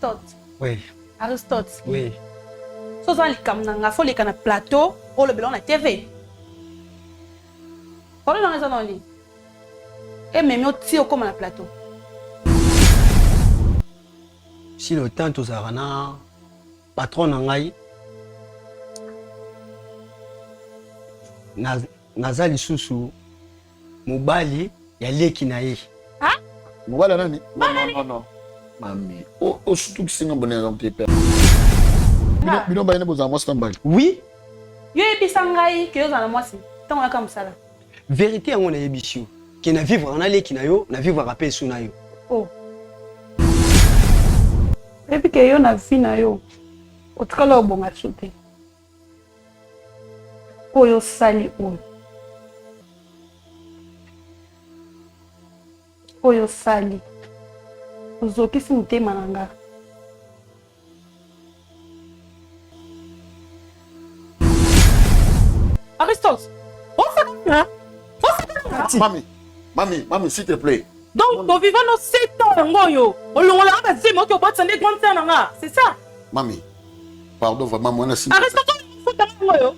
Aristote. Oui. Aristote. Oui. So ça il faut les na plateau ou le blanc na TV. Pour le dans les et même au tio comme na plateau. Si le temps tout ça na patron ngai nazali susu mobali ya leki na ye. Ah? Mobali nani? Non. Mami. O surtout que c'est un bonheur en papier. Bino ba ina boza moi standby. Oui. Yo ebisangai ke yo za na mwasi. Tant comme ça là. Vérité on a yebisio. Qui na vivre na leki na yo, na vivre rapé sou na yo. Oh. Et puis que yo na vie na yo. Otkala obonga soute. Oyo sali oyo. Oyo sali. Ozokisi mutema nanga. Aristote. Mami, s'il te plaît. Donc, ton vivant nos 7 ans, yo. On l'a pas dit, moi, tu vas te grands temps, c'est ça? Mami, pardon, vraiment, moi, si. Aristote, il faut t'amener, yo.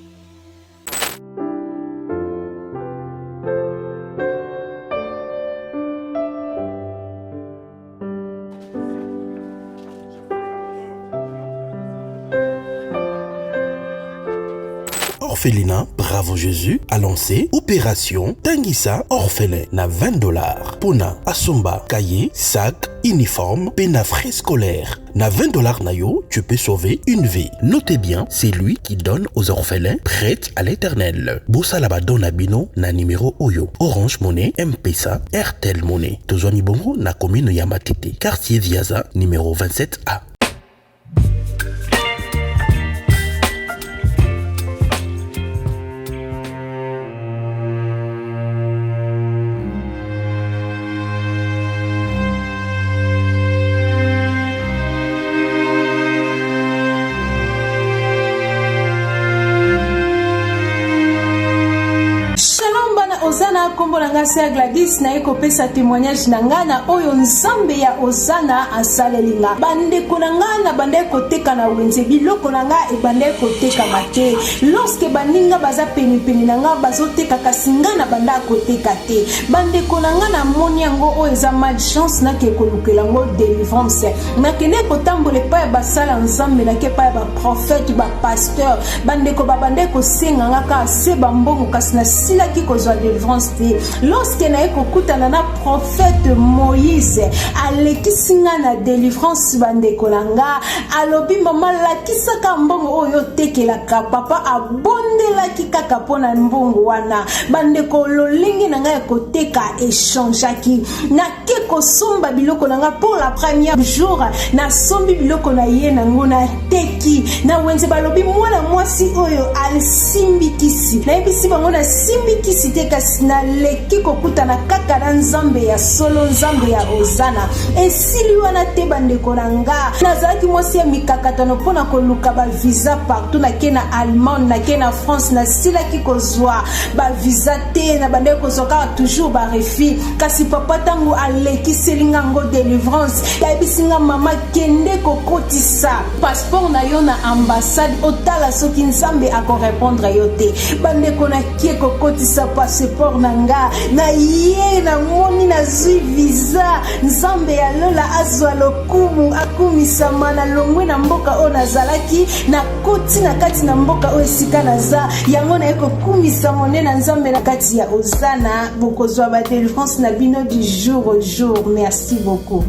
Orphelinat Bravo Jésus a lancé Opération Tanguissa Orphelin na $20. Pona Asomba, cahier, sac, uniforme, pena frais scolaire. Na $20 na yo, tu peux sauver une vie. Notez bien, c'est lui qui donne aux orphelins prêts à l'éternel. Bossa Labado Nabino na numéro Oyo. Orange Monnaie, M-Pesa, Airtel Monnaie. Tozwani Bongo na commune Yamatete. Quartier Viaza, numéro 27A. Ozana kombo nanga se Gladys na eko pesa témoignage nanga na oyo nzambe ya Ozana asalelinga bandeko nanga na bandeko teka na wenze biloko nanga e bandeko teka mate lorsque baninga baza peni nanga bazoteka kasinga na banda koteka te bandeko nanga na moni yango oyo eza malchance na ke kolukela ngo délivrance na kene kotambola pa ya basala nzambe na ke pa ya ba prophète ba pasteur bandeko babandeko senga ngaka se bambongo kasi na sila ki kozwa délivrance te lorsque na ekokutana na prophète Moïse alekisinga na délivrance bandeko nanga alobi mama lakisaka mbongo oyo tekelaka papa abondelaki kaka pona mbongo wana bandeko lolingi nanga ekoteka échangeaki na ke kosomba biloko nanga pour la première jour na sombi biloko na ye nango na teki na wenze balobi mwana mwasi oyo alisimbikisi na ebisi bango na simbikisi te kasi na leki kokutana kaka na nzambe ya solo nzambe ya Ozana esili wana te bandeko nanga nazalaki mwasi ya mikakatano mpona koluka ba visa partout na ke na Allemagne na ke na France na silaki kozwa ba visa te na bandeko kozwaka toujours ba refi kasi papa tango alekiseli ngango délivrance yabisinga mama kende kokotisa passeport na yo na ambassade otala soki nzambe akorépondre yo te bandeko na kie kokotisa passeport nanga na ye na moni na zui visa nzambe ya lola azwa lokumu akumisama na longwe na mboka o nazalaki na koti na kati na mboka o esika naza yango na ekokumisa mone na nzambe na kati ya Ozana bokozwa ba délivrance na bino du jour au jour. Merci beaucoup.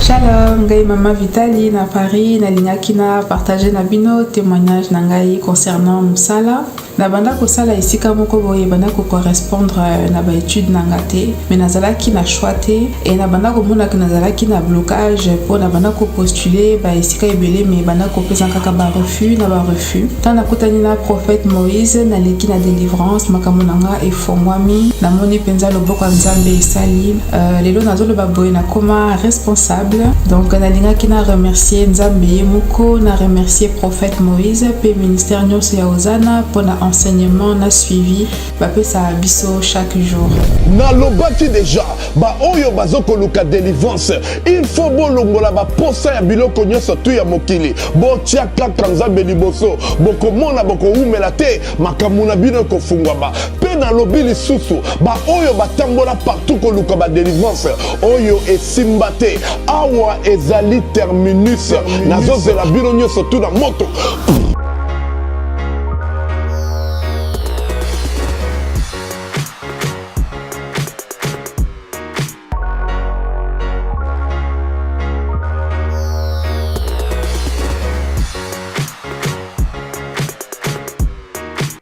Shalom, ngai Mama Vitali na Paris na lingaki na partager na bino témoignage na ngai concernant musala na banda kosala esika moko boye banda ko correspondre na ba étude na ngate mais nazalaki na choix te et na banda ko mona que nazalaki na blocage pour na banda ko postuler ba esika ebele mais banda ko pesa kaka ba refus na ba refus tant na kotani na prophète Moïse na leki na délivrance makamonanga e fongwami na moni penza loboko nzambe esali lelo nazolo ba boye na koma responsable donc na lingaki na remercier nzambe moko na remercier prophète Moïse pe ministère nyonso ya Ozana pona enseignement na suivi bapesa biso chaque jour. Nalobaki déjà ba oyo bazoko luka délivrance il faut bolongola ba posa ya biloko nyonso tu ya mokili botia kaka nzambe liboso bokomona bokoumela te makambo na bino kofungwa ba pe nalobi lisusu ba oyo batambola partout koluka ba délivrance oyo esimba te awa ezali terminus nazozela bino nyonso tu na moto.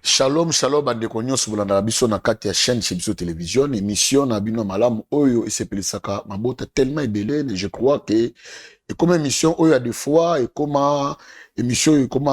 Shalom, shalom, bandeko nyonso bolanda biso na kati ya chaîne chez biso télévision émission na bino malamu oyo esepelisaka mabota tellement ebele je crois que et comme émission oyo a des fois et comme émission et comme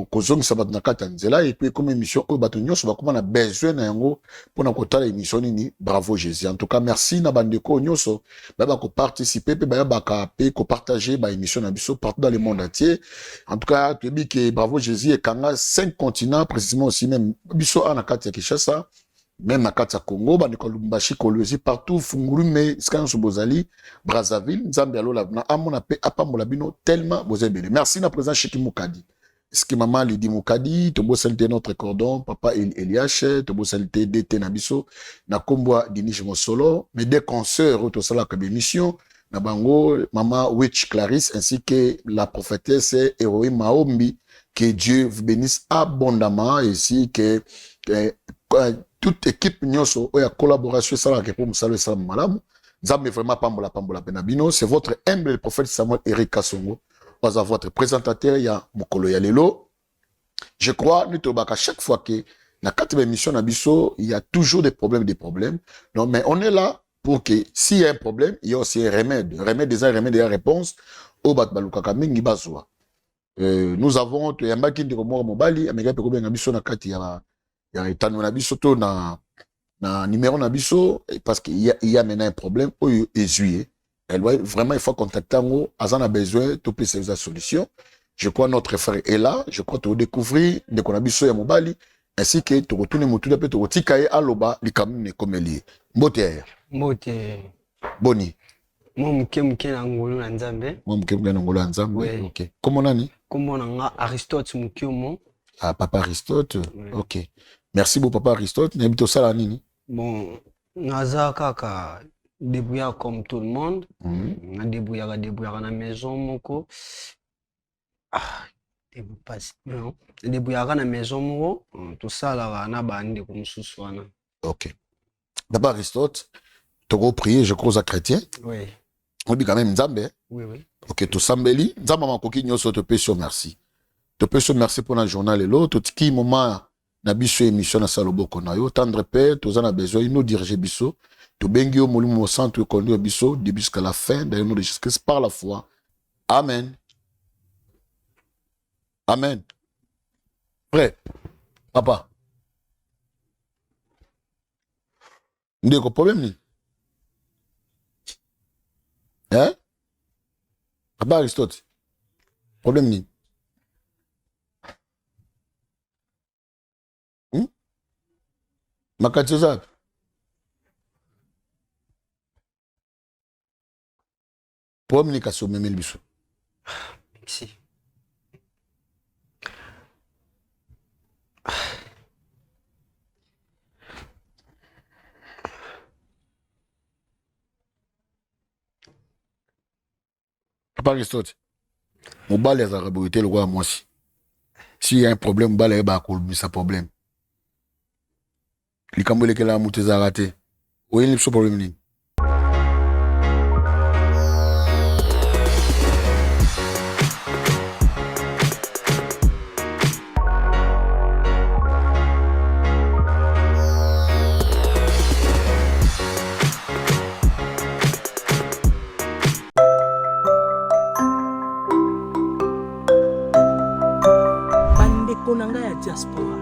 kozongisa bato na kati ya nzela et puis comme émission oyo bato nyonso bakoma na besoin na yango pona kotala émission nini bravo Jésus. En tout cas merci na bandeko nyonso ba ko participer pe ba ka pe ko partager ba émission na biso partout dans le monde entier. En tout cas tu dis que bravo Jésus et kanga 5 continents précisément aussi même biso na kati ya Kinshasa même na kati ya Congo bandeko Lubumbashi Kolwezi partout Fungurume Skanso Bozali Brazzaville Nzambe alola na amona pe apambola bino tellement bozebele. Merci na président Chiki Mukadi. Ski maman Lydie Mukadi, tobo salite notre cordon, papa Eliache, tobo salite DT Nabiso, na kombwa Dinish Mosolo, mes deux consoeurs autour de la émission, na bango, maman Witch Clarisse, ainsi que la prophétesse héroïne Maombi, que Dieu vous bénisse abondamment, ainsi que toute équipe nyonso, oya collaboration, ça la pour Moussalo et Salam Malam, Nzambe vraiment pambola penabino, c'est votre humble prophète Samuel Eric Kassongo. Pas à votre présentateur, il y a Mokolo Yalelo. Je crois, nous à chaque fois que la 4e émission Nabiso, il y a toujours des problèmes. Non, mais on est là pour que s'il y a un problème, il y a aussi un remède. Remède des réponses au Batbalukaka Mingi Bazwa. Nous avons, il y a un bakin de Romor Mobali, Américain Pekobé Nabiso Nakati, il y a un Tano Nabiso, na numéro Nabiso, parce qu'il y a maintenant un problème, où il est juillet. Vraiment, il faut contacter Ango. Azan a besoin, tout peut la solution. Je crois notre frère est là. Je crois que tu découvrir de qu'on a besoin de Mobali. Ainsi que tu retournes mon tout à tu retikaye à l'oba, les camions comme lié. Mbote. Boni. Moi, mke Angolo na Nzambe. Moi, mke Angolo na Nzambe. Ok. Comment nani? Comment nanga Aristote mukiomo. Ah, papa Aristote. Ok. Merci beaucoup, papa Aristote. N'habite au sala nini? Bon, naza kaka. Débrouillard comme tout le monde. On débrouillard à la maison, moko. Débrouillard à la maison, moko. Tout ça, là, on a bandé comme sous-soana. Ok. D'abord, Aristote, tu as prié, je crois, à chrétien. Oui. On dit quand même Nzambe. Oui. Ok, tout sambeli. Nzambe m'a coquille, nous te paye sur merci. Te paye sur merci pour la journal et l'autre. Qui moment, na biso émission na salobo konayo. Tendre père, tous en a besoin, nous diriger biso. To bengio molumo centre conduit biso début jusqu'à la fin dans le nom de Jésus-Christ par la foi. Amen. Amen. Prêt? Papa. Ndeko problème ni? Hein? Papa Aristote. Problème ni? Makatizap. Communication même le biso. Merci. Papa Aristote. Mon bal est à rebriter le roi moi aussi. S'il y a un problème, bal est à colmer sa problème. Les camboules que la moutée a raté. Où est le problème? Diaspora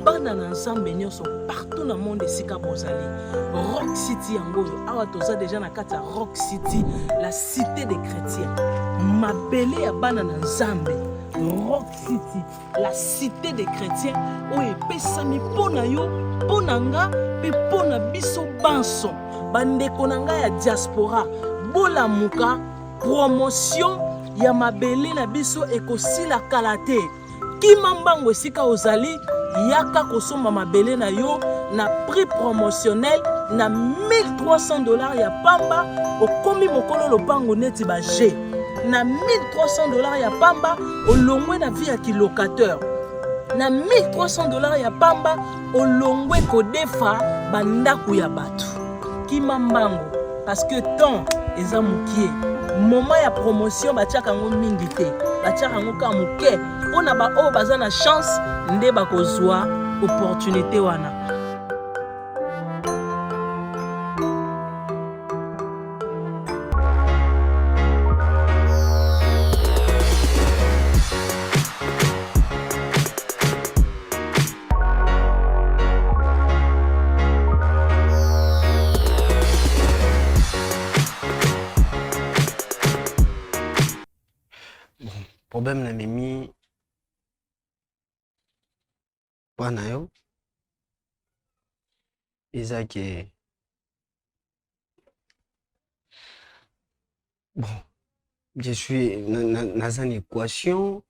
bana na ensemble nyonso partout dans le monde esika bozali Rock City yangoyo awa toza déjà na kati ya Rock City la cité des chrétiens mabele ya bana na Nzambe Rock City, la cité des chrétiens, où epesami pona yo, pona nga, pe pona biso banso. Bandeko na nga ya diaspora, bola muka, promotion ya mabele na biso ekosila kalate. Kimambango esika ozali, yaka kosomba mabele na yo, na prix promotionnel, na $1,300 ya pamba, okomi mokolo lopango neti ba G. Na $1,300 ya pamba, olongwe na vie ya kilocateur. Na $1,300 ya pamba, olongwe kodefa bandaku ya batu. Kimambango, parce que temps eza mukie. Moment ya promotion batiaka ngo mingi te. Batiaka ngo ka muke. Pona ba o baza na chance nde bakozwa opportunité wana. Problème na mimi bana yo eza ke bon je suis naza na équation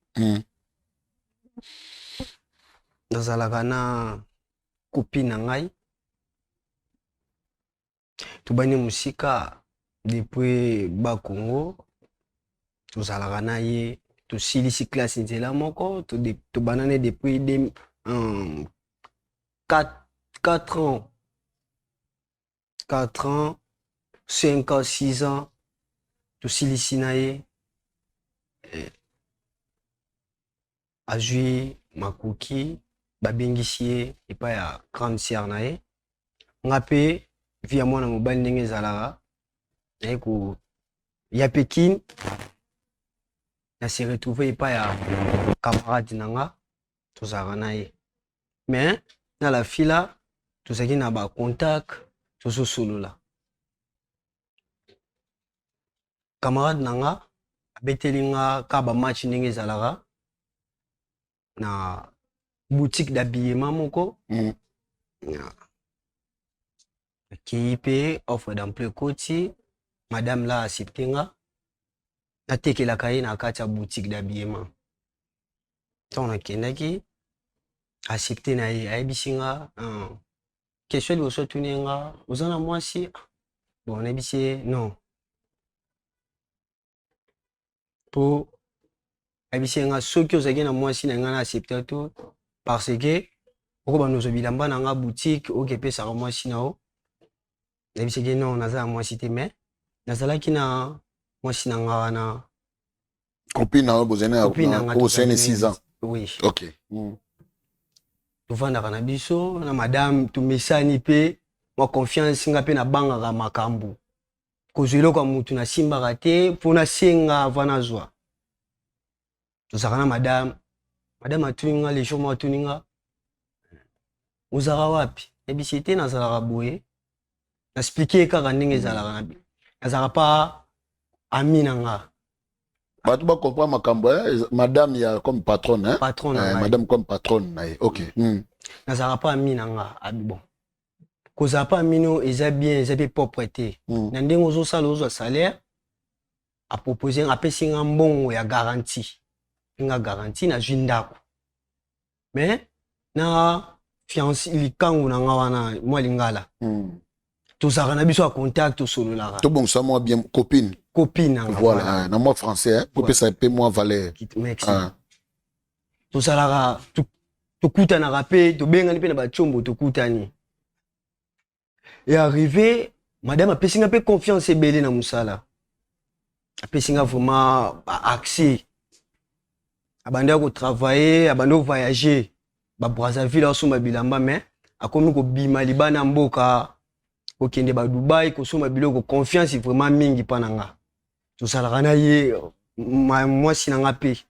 nazalaka na copine na ngai tobani musika depuis bakongo tozalaka na ye tosilisi classe nzela moko tobanane depuis 4 ans 5 ans 6 ans tosilisi na ye azwi makoki babengisi ye epai ya grande sœur na ye nga mpe vi ya mwana mobali ndenge ezalaka naye ya Pékin na se retrouver epai ya camarade na nga tozalaka na ye mais na la fila tozalaki na bacontact tozosolola camarade na nga abeteli nga ka bamatch ndenge ezalaka na boutique d'habillement moko akei mpe offre d'emploi ekoti madame la accepte nga natekelaka ye na kati ya boutique d'habillement ntango nakendaki accepte na ye ayebisi nga question liboso atuni nga oza na mwasi bon nayebisi ye non mpo ayebisi nga soki ozalaki na mwasi na nga na accepte to parce que okobanda ozwa bilamba na nga boutique okepesaka mwasi na yo nayebisaki non naza na mwasi te mais nazalaki na mwasi na nga wana copine na yo bozene osene 6 ans oui ok tovandaka na biso na madame tomesani mpe mwa confiance nga mpe nabangaka makambo kozwa eloko ya mutu nasimbaka te mpo nasenga ava nazwa tozalaka na madame atuni nga le jour mo atuni nga ozalaka wapi yebisi te nazalaka boye naexplike kaka ndenge ezalaka nazalaka pa ami na nga bato bakomprendre makambo madame ya comme patronne madame comme patronne na ye ok nazalaka pa ami na nga abi bon kozala pa amino eza bien eza mpe propre te na ndenge ozosala ozwa salaire apropose apesi nga mbongo ya garantie nga garantie nazwi ndako mais na fiancé likangu na nga wana mwa lingala tozalaka na biso ya contact tosololaka tobongisa mwa bien copine na nga voilà na mwa français kopesa mpe mwa valeur tozalaka tokutanaka mpe tobengani mpe na batiombo tokutani et arrivé madame apesi nga mpe confiance ebele na mosala apesi nga vraiment accès abandi ya kotravailler abandi kovoyager babrazzaville asomba bilamba mais akomi kobima libana mboka kokende ba Dubai kosomba biloko confiance vraiment mingi pa na nga tosalaka na ye mwasi na nga mpe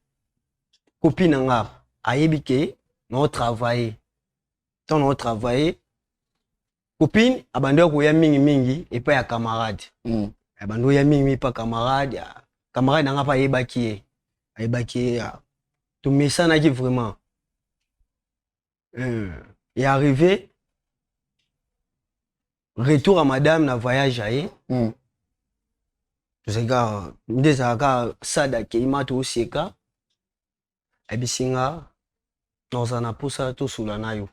copine na nga ayebi ke naotravailler ntango naotravailler copine abandi ya koya mingi epai ya camarade abandi oya mingi pa camarade na nga mpe ayebaki ye tomesanaki vraiment et arrivé retour à madame na voyage aye tozalika nde ezalaka sada keima toseka ayebisinga nakozala na mposa tosula na yo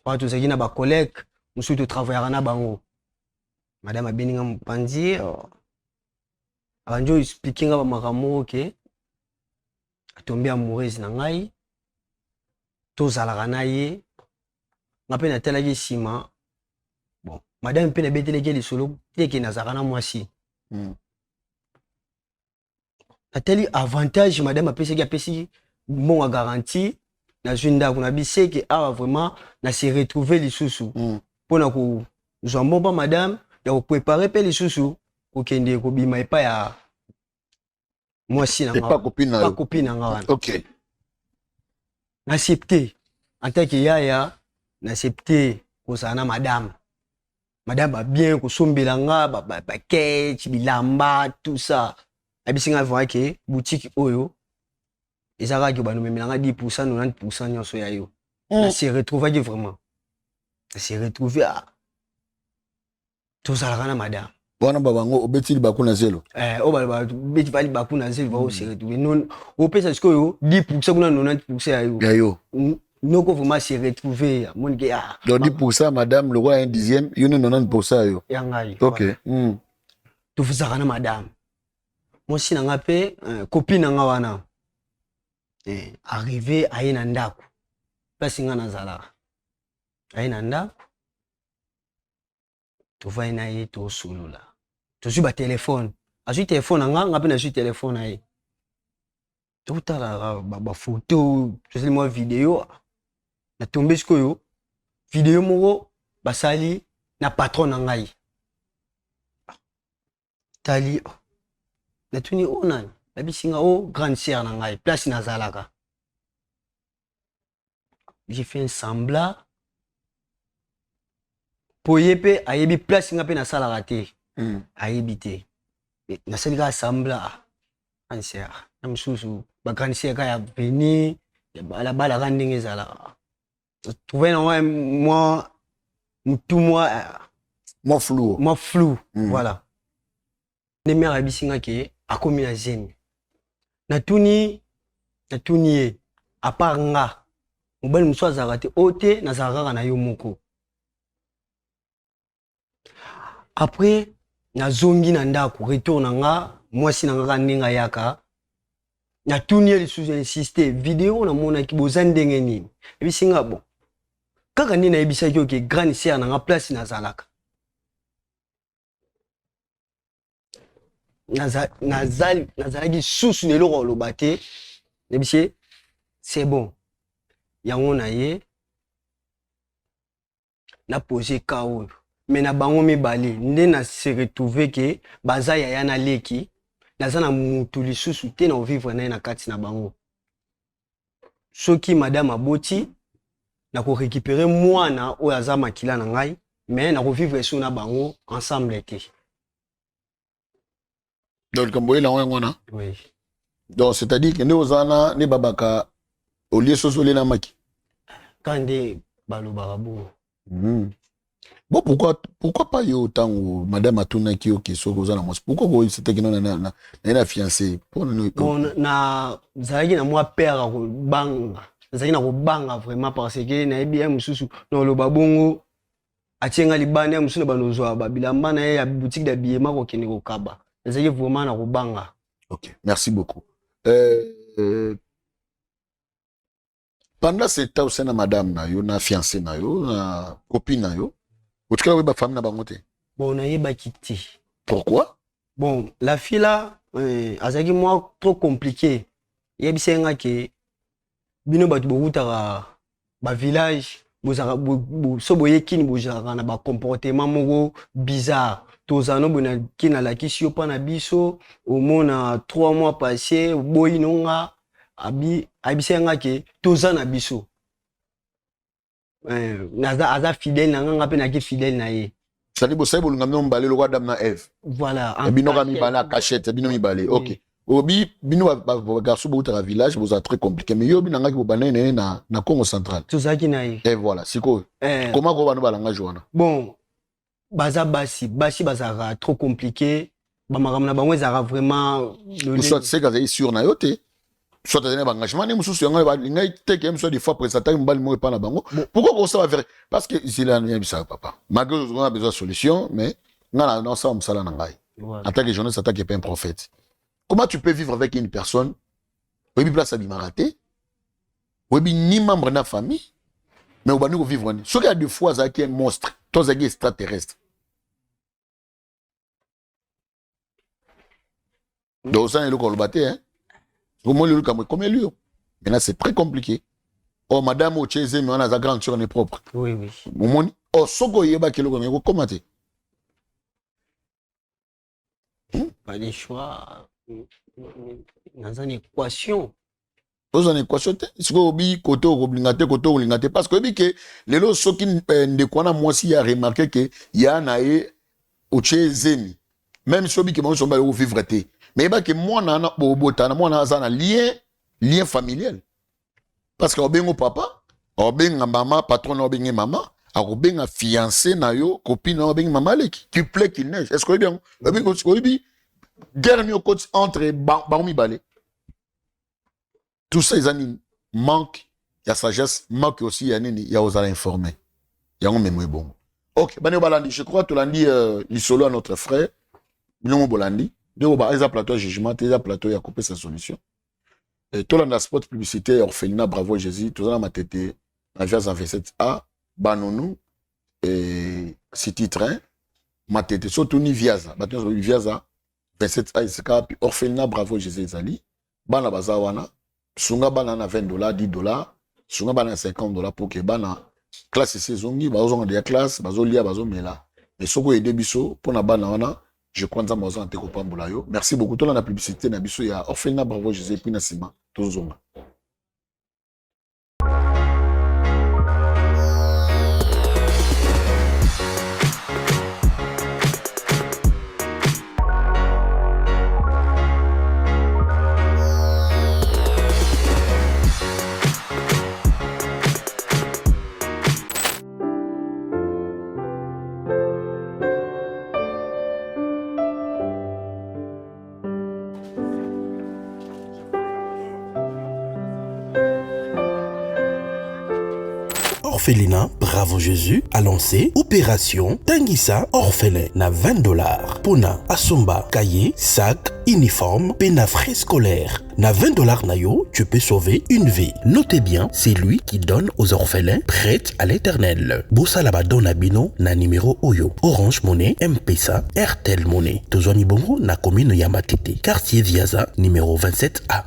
wana tozalaki na bacollègue mosusu totravaillaka na bango madame abeninga mopanzi abandi oexplikenga bamakambo moko ke atombi amoureuse na ngai tozalaka na ye nga mpe natalaki nsima bon madame mpe nabeteleki lisolo teke nazalaka na mwasi natali avantage madame apesi mbongo ya garantie nazwi ndako na biseke awa vraiment nase retrouver lisusu mpona kozwa mbomba madame ya koprepare mpe lisusu kokende kobima epai ya mwasi na nga copine na nga wana ok nasepte en tant que yaya nasepte kozala na madame babien kosombela nga bakete bilamba tout ça abisi nga vraiment ke boutique oyo ezalaki banomemelanga 10% 90% nyonso ya yo nase retrouvaki vraiment nase retrouve tozalaka na madame wana babango obeti libaku na zelo obeti bali baku na zelo baose retrouve non opesa sikoyo 10% kuna 90% ya yo noko vraiment se retrouver monike donc 10% madame le roi 1/10 yo ne 90% ya yo ya ngai ok tozalaka na madame mwasi na nga mpe copine na nga wana arrivé aye na ndako place nga nazalaka aye na ndako tovai na ye tosolola tozwi batelefone azwi telefone na nga mpe nazwi telefone na ye totala bafoto tozali mwa video natombe sikoyo video moko basali na patron na ngai tali natuni o nani nabisinga o grande sœur na ngai place nazalaka j'ai fait un semblant po ye mpe ayebi place nga mpe nasalaka te ayebi te nasali kaka semblant grande sœur na mosusu bagrande sœur kaka ya veni balabalaka ndenge ezalaka trouvé na moi mutu moi flou voilà nde mère ayebisinga ke akomi na zemi natuni ye apart nga mobali mosusu azalaka te oyo te nazalaka kaka na yo moko après nazongi na ndako retour na nga mwasi na nga kaka ndenge ayaka natuni ye lisusu insiste video namonaki boza ndenge nini ebisinga bon kaka nde nayebisaki oke grande sœur na nga place nazalaka nazalaki susu na eloko oloba te nayebisi c'est bon yango na ye napose ka oyo me na bango mibale nde nase retrouve ke baza yaya na leki naza na mutu lisusu te na ovivre na ye na kati na bango soki madame aboti nakorécupere mwana oyo aza makila na ngai me nakovivre so na bango ensemble te donc likambo oyelango yango wana oui. donc c'est-à-dire ke nde ozana nde babaka olie soso olie na maki ka nde balobaka bongo bon pourquoi pas yo ntango madame atunaki yo ke soki oza na mwasi pourquoi koyisitaki no na na fiancé bon nazalaki na mwa père kobanga nazalaki na kobanga vraiment parce que nayebi ye mosusu na oloba bongo atienga libanda ya mosusu na banozwa babilamba na ye ya boutique d'habillement kokende kokaba nazalaki vraiment na kobanga. Ok, merci beaucoup. Pendant ce temps au sein de madame na yo na fiancé na yo na copine na yo otikala we ba femme na bango te bon na yeba kiti pourquoi bon la fille là azaki moi trop compliqué yebisenga ke bino batu bokutaka ba village bozaka so boyekini bozaka na ba comportement moko bizarre tozano bona kina la kisio pa na biso omona 3 mois passé boyi nonga abisenga ke tozana biso aza fidèle na nga pe na ki fidèle na ye sali bo sai bolunga mno mbale lo dame na Eve voilà bino ka mi bala cachette bino mi balé ok Obi, bino garçon bout à village, vous êtes très compliqué. Mais yo binanga ki bobané na Congo central. Tout ça qui naï. Et voilà, c'est quoi? Comment ko bano balanga joana? Bon, baza basi bazara trop compliqué. Ba maramna bango ezara vraiment soit c'est quand sur na yote. Soit t'as un engagement, ni mususu yanga ba ngai teke soit des fois présenter mbali mo pas na bango. Pourquoi ça va faire? Parce que c'est là n'y a ça papa. Malgré on a besoin de solution, mais ngana non ça on sala na ngai. En tant que journaliste, en tant que pas un prophète. Comment tu peux vivre avec une personne? Oui, place à bimaraté. Oui, ni membre de la famille. Mais on va nous vivre. Ce qu'il y a deux fois, c'est un monstre. Toi, c'est un extraterrestre. Donc, ça, il y a le colbaté, hein. Comment lui, comment lui? Maintenant, c'est très compliqué. Oh, madame, au Tchézé, mais on a sa grande sur les propres. Oui, oui. Oh, Soko Yeba, qui est le comment tu? Pas des choix. Dans une équation. Dans une équation, c'est que côté obligate, parce que les lots qui ne connaissent moi aussi a remarqué que il y a un au Tchézémi. Même si obi qui mange son bal au vivre té. Mais il y a que moi na botana moi na un lien familial. Parce que obengo papa, obenga maman, patron obenga maman, obenga fiancé na yo, copine obenga maman leki. Qui plaît qu'il neige. Est-ce que bien obi guerre mi au côté entre Baoumi Balé. Tout ça, ils ont manque, il y a sagesse, manque aussi, il y a aux informés. Il y a un mémoire bon. Ok, Bané Balandi, je crois que tu l'as dit, il solo à notre frère, Bilongo Bolandi, il y a un plateau de jugement, il y a un plateau, il a coupé sa solution. Et tout le spot publicité, orphelinat, bravo Jésus, tout ça, ma tête, la via 27A, Banonou, et City Train, ma tête, surtout ni Viaza, Viaza, 27A, SK, puis orphelinat, bravo Jésus Zali, Bana Bazawana, Sunga Bana na $20, $10, Sunga Bana $50 pour que Bana classe saisongi, Bazon de la classe, Bazolia, Bazomela. Mais Soko et Debiso, pour na Bana wana, je crois que nous avons été copains. Merci beaucoup. Tout la publicité, il y a orphelinat, bravo Jésus, puis Nassima, tout zonga. Orphelinat Bravo Jésus a lancé Opération Tanguissa Orphelin na $20. Pona Asomba, cahier, sac, uniforme, frais scolaire. Na $20 nayo, tu peux sauver une vie. Notez bien, c'est lui qui donne aux orphelins prêts à l'éternel. Bossa laba dona bino na numéro Oyo. Orange Money, M-Pesa, Airtel Money. Tozwani bongo na commune Yamatete. Quartier Viaza, numéro 27A.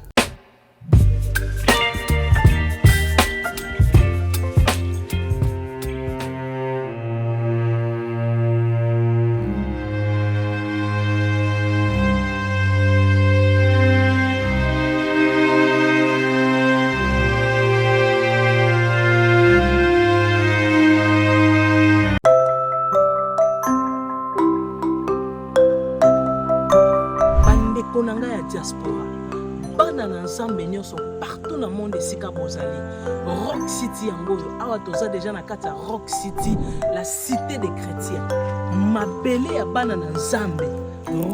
Diaspora bana na ensemble nyonso partout dans le monde esika bozali Rock City yangoyo awa toza déjà na kati ya Rock City la cité des chrétiens mabele ya bana na nzambe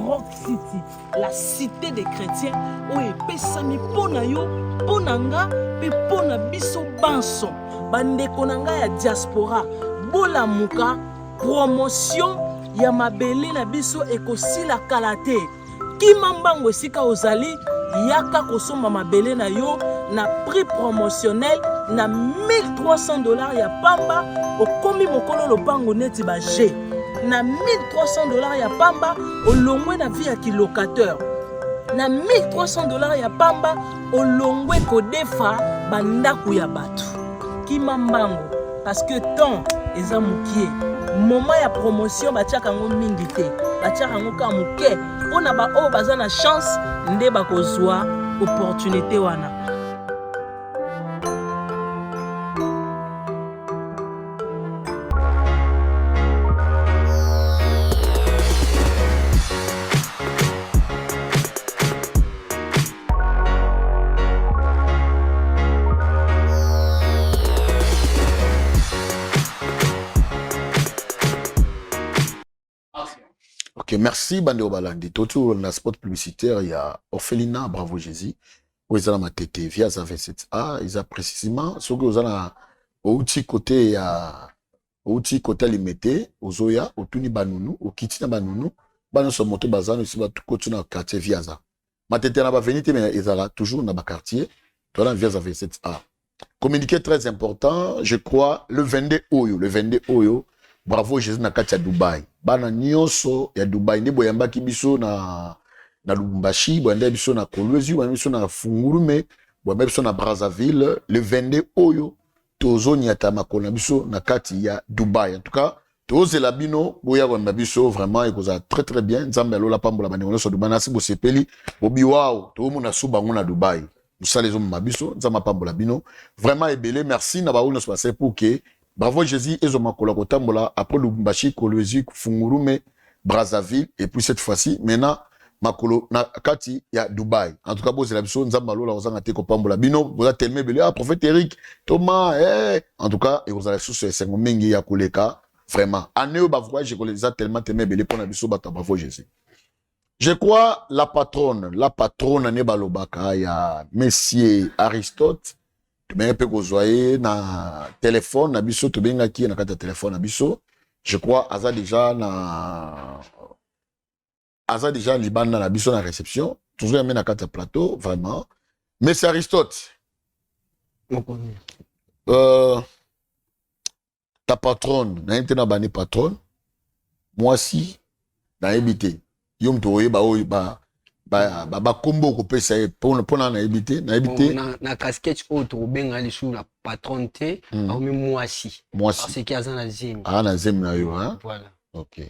Rock City la cité des chrétiens oyo epesami mpona yo mpona nga mpe mpona biso banso bandeko na ngai ya diaspora bolamuka promotion ya mabele na biso ekosila kala te kima mbango esika ozali yaka kosomba mabele na yo na prix promotionnel na $1300 ya pamba okomi mokolo lopango neti ba G na $1300 ya pamba olongwe na vie ya kilocateur na $1300 ya pamba olongwe kodefa bandaku ya bato kima mbango parce que temps eza mukie moment ya promotion batiaka ngo mingi te batiaka ngo ka muke mpona baoyo baza na chance nde bakozwa opportunité wana merci Bandeo Balandi. Tout dans la spot publicitaire, il y a Orphelina, Bravo Jésus. Où ils ont ma tête via sa 27A. Ils ont précisément, ce que vous avez au côté, il y a outil côté limité, aux Zoya, au Tuni Banounou, au Kitina Banounou, Banou sur moto bazan, aussi va tout côté dans le quartier via ça. Ma tête n'a pas venu, mais ils ont toujours dans le quartier, dans via sa 27A. Communiqué très important, je crois, le 22 Oyo, Bravo Jésus na kati ya Dubai. Bana nyonso ya Dubai ndi boyamba kibiso na Lubumbashi, boyamba biso na Kolwezi, boyamba biso na Fungurume, boyamba biso na Brazzaville, le 22 Oyo tozo nyata makona biso na kati ya Dubai. En tout cas, tozo la bino boya boyamba biso vraiment ekoza très très bien. Nzambe alola pambola banengo so Dubai na si bo sepeli, bobi wao, to mo na suba ngona Dubai. Musale zo mabiso, nzamba pambola bino. Vraiment ebele, merci na baouna so passer pour que Bravo Jésus, Ezo Makola Kotambola, après Lubumbashi, Kolwezi, Fungurume, Brazzaville, et puis cette fois-ci, maintenant, Makolo, na Kati, il y a Dubaï. En tout cas, vous avez la Nzambalo, la Ozanga Teko Pambola, Bino, vous avez tellement belé, ah, prophète Eric, Thomas, en tout cas, et vous avez sous ce Sengomengi, Yakuleka, vraiment. Année, bah, vous j'ai tellement belé pour la biso, bata, Bravo Jésus. Je crois, la patronne, Ane Balobaka, il y a Messier Aristote, mais peu que na téléphone na biso to benga ki na kata téléphone na biso je crois aza déjà libanda na biso na réception toujours na kata plateau vraiment mais c'est Aristote ta patronne na intena bani patronne moi si na habité yom to ba combo ko pesa pona na habité na casquette auto benga li sous la patronne te au même moi parce qu'il y a na zim na zim na yo hein voilà OK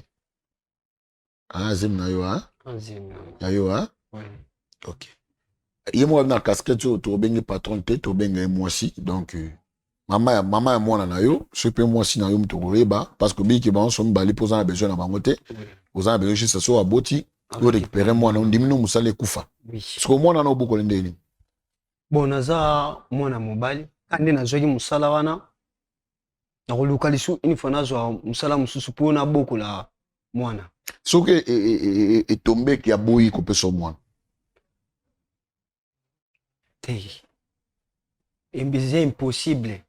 zim na yo hein zim na yo hein oui OK yemo na casquette auto benga patronne te to benga moi si donc mama ya mwana na yo ce peut moi si na yo mto reba parce que biki ba on so mbali posa na besoin na bango te posa na besoin juste so aboti yo récupérer mwana ndimino musale kufa parce que mwana na oboko ndeni bon naza mwana mobali ande nazwaki musala wana na koluka lisu une fois nazwa musala mususu po na boko la mwana soki etombeki ya boyi kopesa mwana te c'est impossible.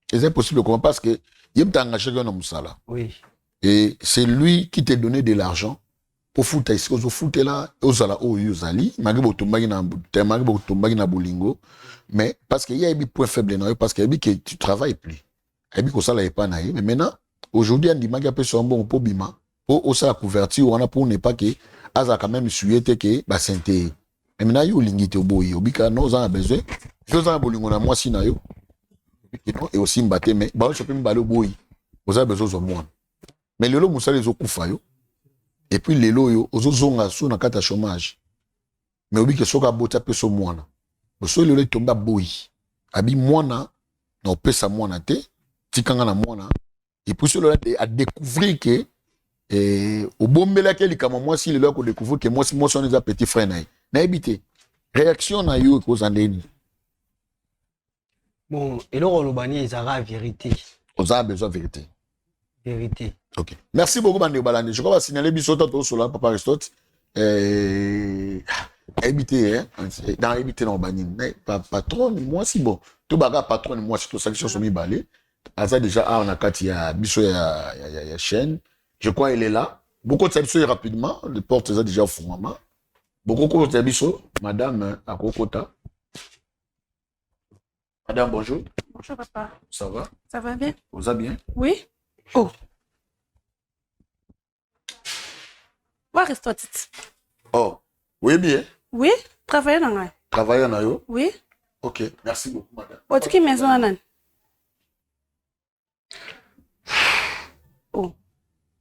C'est impossible comment parce que il t'a engagé dans musala. Oui. Et c'est lui qui t'a donné de l'argent pour foutre ici aux foutre là aux ala au yuzali magibo tombagi na bolingo mais parce qu'il y a un point faible non parce qu'il y a que tu travailles plus. Et puis que ça là pas naï mais maintenant aujourd'hui on dit magi peut son bon pour bima pour ça couverture on a pour ne pas que aza quand même suété que ba santé. Mais maintenant yo lingite oboyi obika non ça a besoin je ça bolingo na moi si na yo et aussi mbaté mais ba je peux me baler oboyi vous avez besoin de moi mais le lo musala les okufa yo et puis les loyo ozozonga so na kata chômage mais obi ke soka bota pe so mwana so le tomba boyi abi mwana na pesa mwana te tikanga na mwana et puis so le a découvrir que au bombela ke likama moi si le lo ko découvrir que moi son des petits frères na habité réaction na yo ko zandeni bon et le lobani ezara vérité on a besoin vérité. Ok. Merci beaucoup, Bandeo Balandi. Je crois qu'on va signaler Bissoto sur la Papa Aristote. Habité, hein. Dans habité, non, Banin. Patron, moi, si bon. Tout bagarre, patron, moi, c'est tout ça qui sont mis balé. À ça, déjà, on a quatre, il y a Bisso, il y a chaîne. Je crois qu'il est là. Beaucoup de ça, rapidement. Les portes, ça, déjà, au fond, maman. Beaucoup de Bisso, madame, à Kokota. Madame, bonjour. Bonjour, papa. Ça va? Ça va bien? Vous allez bien? Oui. Oh. Où Aristote? Oh. Oui, bien. Oui. Travailler dans la. Travailler dans la. Oui. Ok. Merci beaucoup, madame. Oh, tu qui maison anan? Oh.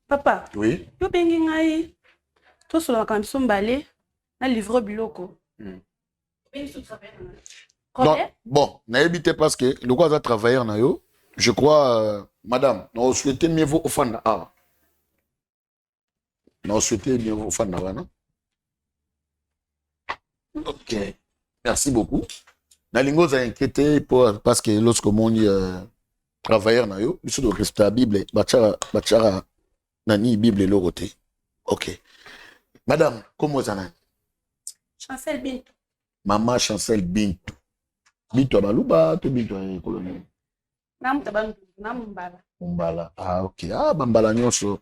Papa. Oui. Yo bengi ngai. To solo quand so mbalé na livre biloko. Non, bon, n'a évité parce que le quoi a travaillé en ayo, je crois, madame, nous souhaitons mieux vous offrir. Ah. Nous souhaitons mieux vous offrir, non? Ok. Merci beaucoup. Nalingo a inquiété parce que lorsque mon travailleur en ayo, il se doit rester la Bible, bachara, nani Bible l'oroté. Ok. Madame, comment ça va? Chancel Bintou. Maman Chancel Bintou. Bintou Abaluba, tu Bintou à colonel. Nambala. Bambala. Ah, ok. Ah, Bambala nyonso.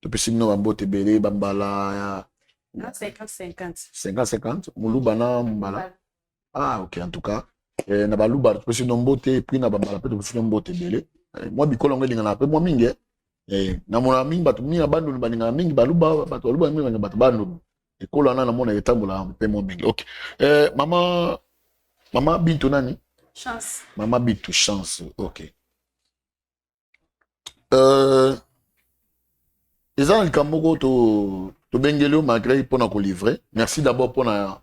Tu peux signer Bambote Belé, Bambala. 50-50. 50-50. Muluba na Mbala. Ah, ok, en tout cas. Na Baluba, tu peux signer Mbote, puis na Bambala, tu peux signer Mbote Belé. Moi, Bikolo, on va peu moi mingi. Na mon ami, batu mi abandu ni baninga mingi Baluba, batu Baluba mi batu bandu. Ekolo na mona etambola pe mo mingi. Ok. Maman Bintou nani? Chance. Maman Bintou Chance. Ok. Les gens to bengelo malgré pour na livrer. Merci d'abord pour na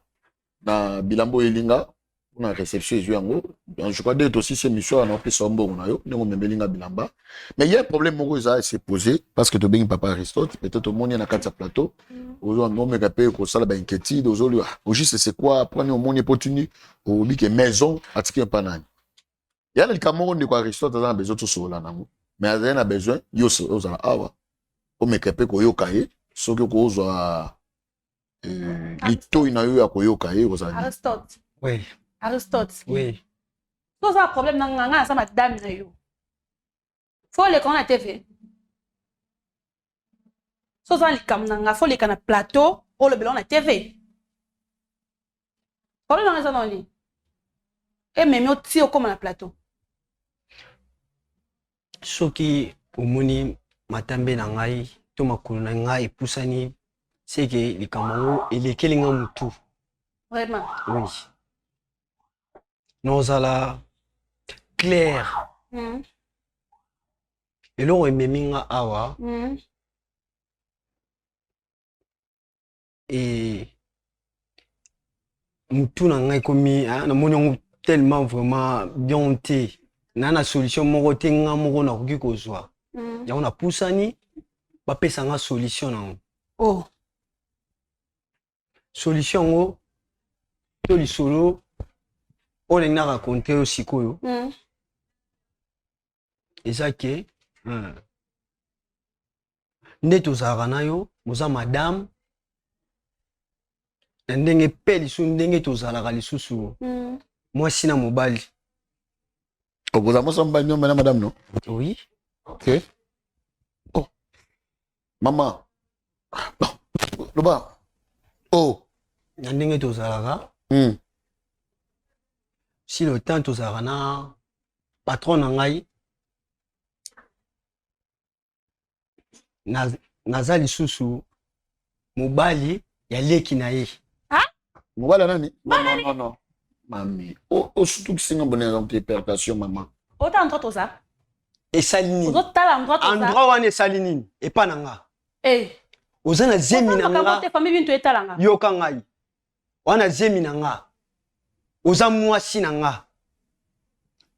bilambo elinga pour na réception yango. Je crois d'être aussi ces missions à notre sombo na yo, ne mo belinga bilamba. Mais il y a un problème moko ça s'est posé parce que to bengi papa Aristote, peut-être au monde na kati plateau. Ozo no me kapé ko sala ba inquiétude, ozo lui. Au juste c'est quoi prendre au monde opportunité au bi que maison atiki pa nani. Il y a le Cameroun de quoi Aristote a besoin de sola nango. Mais il a besoin yo oza awa. O me kapé ko yokaye, soki ko ozo lito ina yo ya ko yokaye oza. Aristote. Oui. Aristote. Oui. Tout ça problème na nganga ça madame na yo. Faut les qu'on a TV. So ça les cam na faut les kana plateau ou le belon na TV. Problème na ça non li. Et même yo ti comme na plateau. Soki omoni matambe na ngai to makulu na ngai pusani c'est que les Cameroun et les kelinga mutu. Vraiment. Oui. Nous allons clair. Et l'on est meminga awa. Et mutu na ngai komi na moni tellement vraiment bien té. Na solution moko te nga moko na koki kozwa. Ya on a pusani ba pesa nga solution na. Oh. Solution ngo to lisolo on est na raconter aussi koyo. Ezake ndeto zara na yo moza madame na ndenge pe lisu ndenge tozalaka lisusu mwasi na mobali. Vous avez ensemble madame non? Oui. Ok. Oh. Maman. Loba. Oh. Na ndenge tozalaka. Si le temps tozalaka na patron na ngai naza lisusu mobali ya leki na ye. Mobali nani? Non. Mami. Oh, surtout que c'est une bonne interprétation, maman. Autant endroit ça. Et salini. Autant tal endroit ça. Endroit wane salini. Et pas nanga. Eh. Ozana zemi nanga. Autant famille bintu etalanga. Yoka ngai. Wana zemi nanga. Oza mwasi nanga.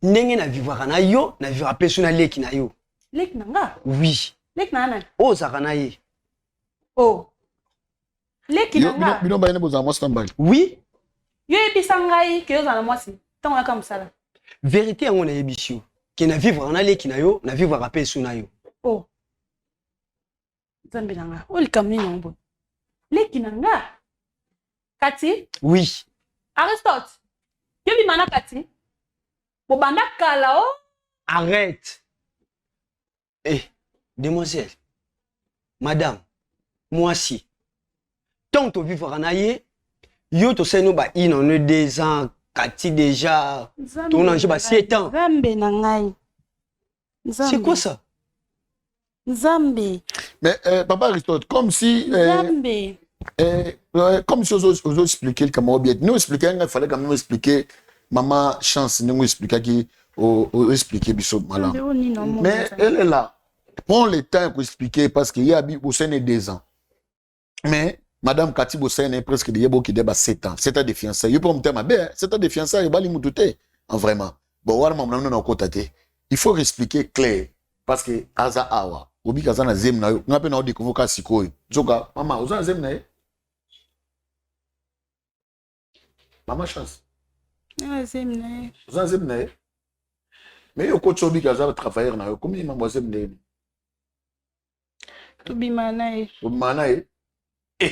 Ndenge na vivra na yo, na vivra pesu na leki na yo. Leki nanga? Oui. Leki nana? Ozaka na ye. Oh. Leki nanga. Bino ba ene boza mwasi tambali. Oui. Yo ebisangai ke yo za na mwasi. Tango ka musala. Vérité yango na yebisio. Ke na vivre na leki na yo, na vivre ka pesu na yo. Oh. Zambi nanga. Oli kamni ngombo. Leki nanga. Kati? Oui. Aristote. Yo bi mana kati? Bobanda kala o. Arrête. Eh, demoiselle. Madame, moi si. Tant que vivre na ye, yo to seno ba ino ne 2 ans, kati déjà. Ton ange ba 7 ans. Zambe na ngai. C'est quoi ça? Zambe. Mais papa Aristote, comme si Zambe. comme si on expliquer le Cameroun bien. Nous expliquer, il fallait quand même expliquer maman Chance, nous expliquer qui expliquer biso malin. Mais elle est là. Prends le temps pour expliquer parce qu'il y a au sein de 2 ans. Mais Madame Kati Bossen est presque de Yebo qui débat 7 ans. 7 ans de fiançailles. Il peut me dire, ma belle, 7 ans de fiançailles, il va l'immoutouter. En vraiment. Bon, voilà, il faut expliquer clair. Parce que, Aza Awa, Obi Kazana Zem na yo, on a pu nous découvrir qu'à Sikoy. Zoka, maman, Oza Zem na yo. Maman Chance. Zem na yo. Oza Zem na yo. Mais yo coach Obi Kazana travailleur na yo, combien maman Zem na yo? Tubima na yo. Tubima na yo. En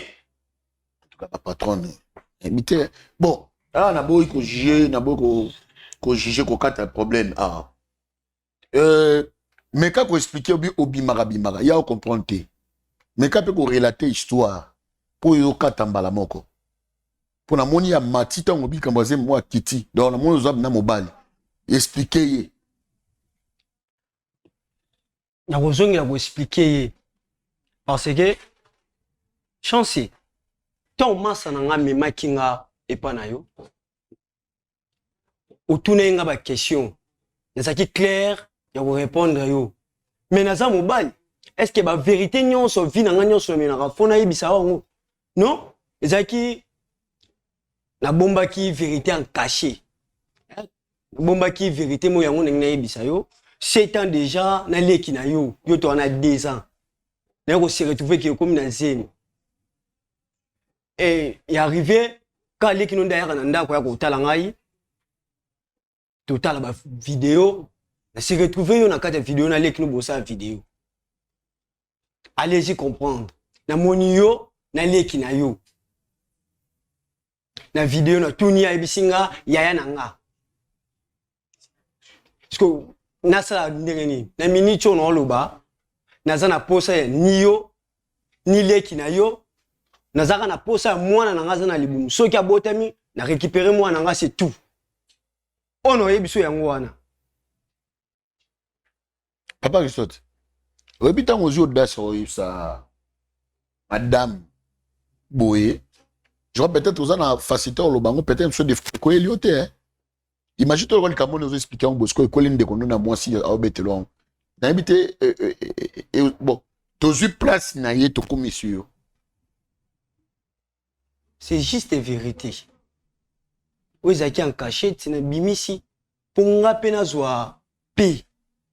tout cas, ma patronne. Bon, là, on a beau juger, on a beau juger qu'on a un problème. Ah. Mais quand on explique au bimara, il y a à comprendre. Mais quand on relate l'histoire, pour y katambala moko. Pour la moni ya matita on obi kambaze moi kiti. Donc la moni ozab na mobile. Expliquer. Na kozongi la expliquer parce que chance ton masa na nga mema kinga epa na yo. Otuna nga ba question. Nazaki clair ya ko répondre yo. Mais naza mobile. Est-ce que ba vérité nyonso vi na nga nyonso me na rafona yebisa wango? Non? Ezaki la bomba qui vérité en caché. La bomba qui vérité mo yango na yebisa yo. 7 ans déjà na leki na yo. Yo to na 2 ans. Na ko se retrouver que comme na zemi. Et il est arrivé quand leki no ndaya na ndako ya ko tala ngai. Total ba vidéo. Na se retrouver yo na kata vidéo na leki no bossa vidéo. Allez-y comprendre. Na moni yo na leki na yo. Na vidéo na tuni ya ebisinga yaya nanga. Parce que nasa ndengeni na minute on loba naza na posa ya niyo ni leki na yo nazaka na posa ya mwana nanga za na libumu soki abotami na récupérer mwana nanga c'est tout. Ono yebiso yango wana. Papa Christophe. Obitan aux yeux d'as ça madame Boye. Je vois peut-être aux ans facilité au lobango peut-être sur des coélioté hein. Imagine toi quand on nous expliquer en bosco et colline de qu'on a moi si au betelon. D'habiter bon, tous eu place na yé to commission. C'est juste vérité. Ozaki en cachette na bimisi ponga pena zwa p.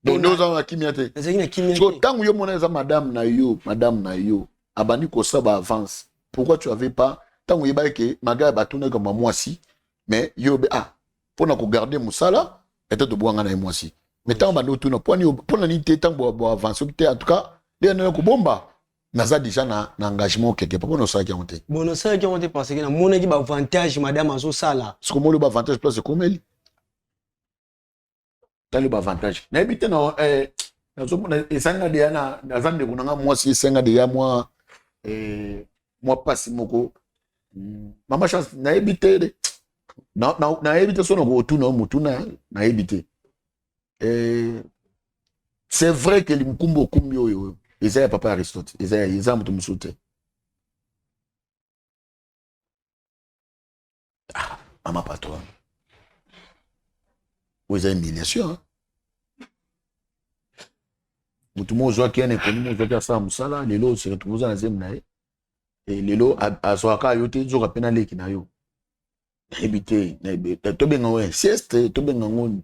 Donc nous avons kimiate. Nazaki na kimiate. So tant yo mona za madame na yo abani ko ça ba avance. Pourquoi tu avais pas tant que yeba que maga ba tourner comme moi si mais yo pour na ko garder musala peut-être boanga na moi si. Mais tant ba no tourner pour na ni tant bo avance en tout cas les na ko bomba. Naza déjà na engagement quelque part pour ça qui ont été. Bon ça qui ont été parce que na mona ki ba avantage madame azo sala. Ce que moi le avantage place comme elle. Dans le avantage. Na habite na nazomona esanga de na nazande kunanga moi si esanga de ya moi moi passe moko. Mama chance na habite na habite so na ko tuna mutuna na habite. C'est vrai que limkumbo kumbio yo. Isaiah papa Aristote, Isaiah mutu musute. Ah, maman patron. Vous avez humiliation. Hein? Mutu mo zo ki ene koni mo zo ka sa musala, lelo se retrouve za zem na e. Et lelo azoaka yote zo ka pena leki na yo. Ebité, to benga ngo sieste, to benga ngo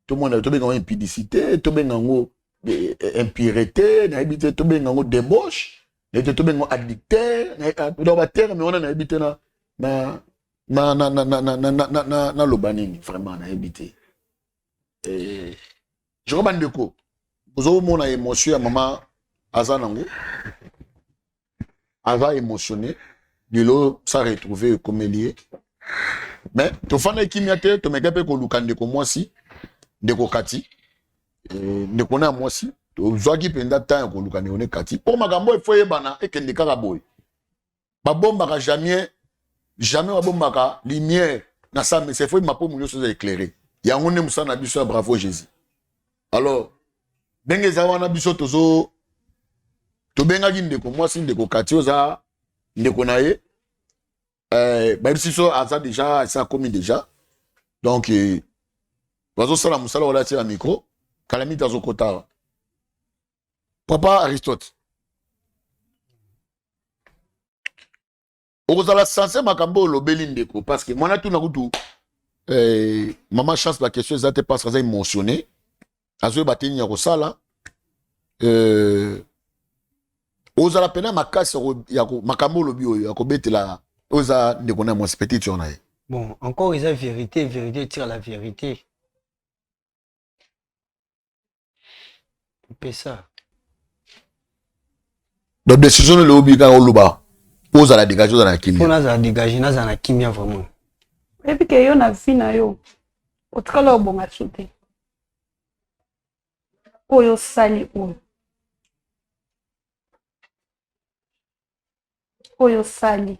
to mona to benga ngo impudicité, to benga ngo impureté, na habité to benga ngo débauche, to benga ngo addicteur, dans ba terre mais on a habité na lobanini vraiment na habité. Je remande de quoi vous avez mon émotion à maman azanango ava émotionné de l'eau ça retrouver comme lié mais to fana kimiate to megape ko lukande ko moi si de ko kati ne kona moi si to zwaki penda temps ko lukande on kati pour magambo foye bana et kende kaka boy ba bomba ka jamais ba bomba ka lumière na ça mais c'est faut ma pomme chose éclairée ya ngone musana biso bravo Jésus alors benge za wana biso tozo to benga gi ndeko moi si ndeko kati oza ndeko na ye ba biso aza déjà ça commis déjà donc bazo sala musala wala ti la micro Calamite azokota. Papa Aristote. Okozala sensé makambo lobeli ndeko parce que mwana tout na kutu maman chance la question ezate parce que émotionné. Azo bateni ya kosala ozala pena makasi ya makambo lobi oyo ya kobetela oza ndeko na mwasi petit on aye. Bon, encore ils ont vérité tire la vérité. Donc décision le obliga oluba. Pose à la dégage, dans la kimia. Pour nous dégager, nous avons la kimia vraiment. Et puis que yo na vie na yo. Otkala obonga chute. Oyo sali oyo. Oyo sali.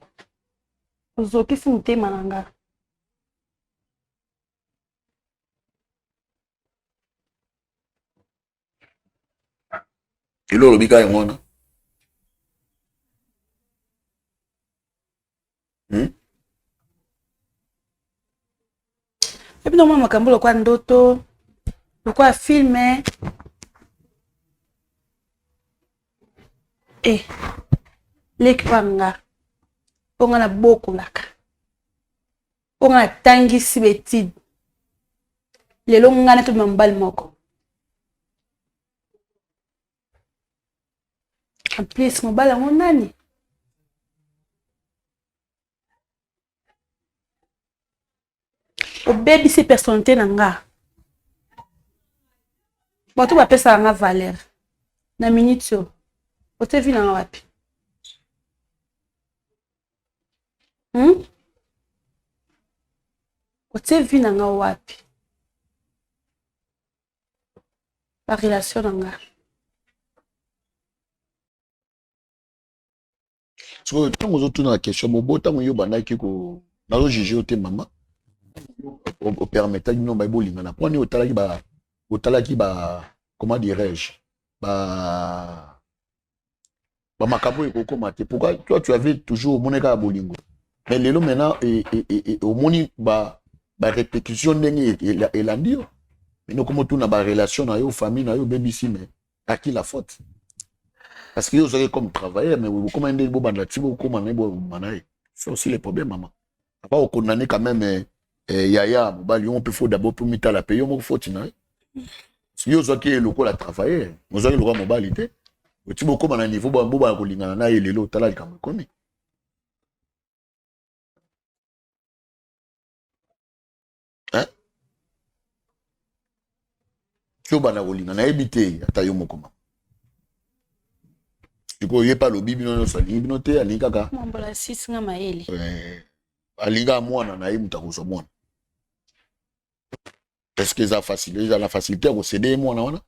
Ozokisi motema na nga. Ilo lobika yongona. Epi no mama makambo lokwa ndoto, lokwa filme. Leki panga. Ponga na boko laka. Ponga na tangisi betide. Lelo ngane to mambali moko. En plus mobala ngo nani? Obebisi personnalité na nga. Bato bapesa nga valeur. Na minute yo. Otevi na nga wapi? Otevi na nga wapi? La relation na nga. So, tant aux autres dans la question, bon, tant que yo bandaki ko nazo juger au te mama. Au permettre non ba bolinga na poni otalaki ba comment dirais-je ba makabo eko komate. Pourquoi toi tu avais toujours moneka bolingo? Mais lelo maintenant au moni ba répétition ndenge et la ndio. Mais nous comme tout na ba relation na yo famille na yo baby ici mais à qui la faute? Parce que vous avez comme travailleur, mais vous commandez des bobans là-dessus, vous commandez des bobans. C'est aussi le problème, maman. Après, vous condamnez quand même Yaya, on peut faire d'abord pour mettre la paye, on peut faire. Si vous avez le droit de travailler, vous avez le droit de mobilité. Vous avez beaucoup de niveau, vous avez le droit de le droit de travailler. Hein? Si vous avez le droit de habiter, vous avez le droit. Du coup, il n'y a pas le bibi, non, ça n'y est pas, il y a pas. Mambola sisi nga maeli. Alinga mwana na imu takuzo mwana. Est-ce que ça facilite, la facilité à céder mwana wana?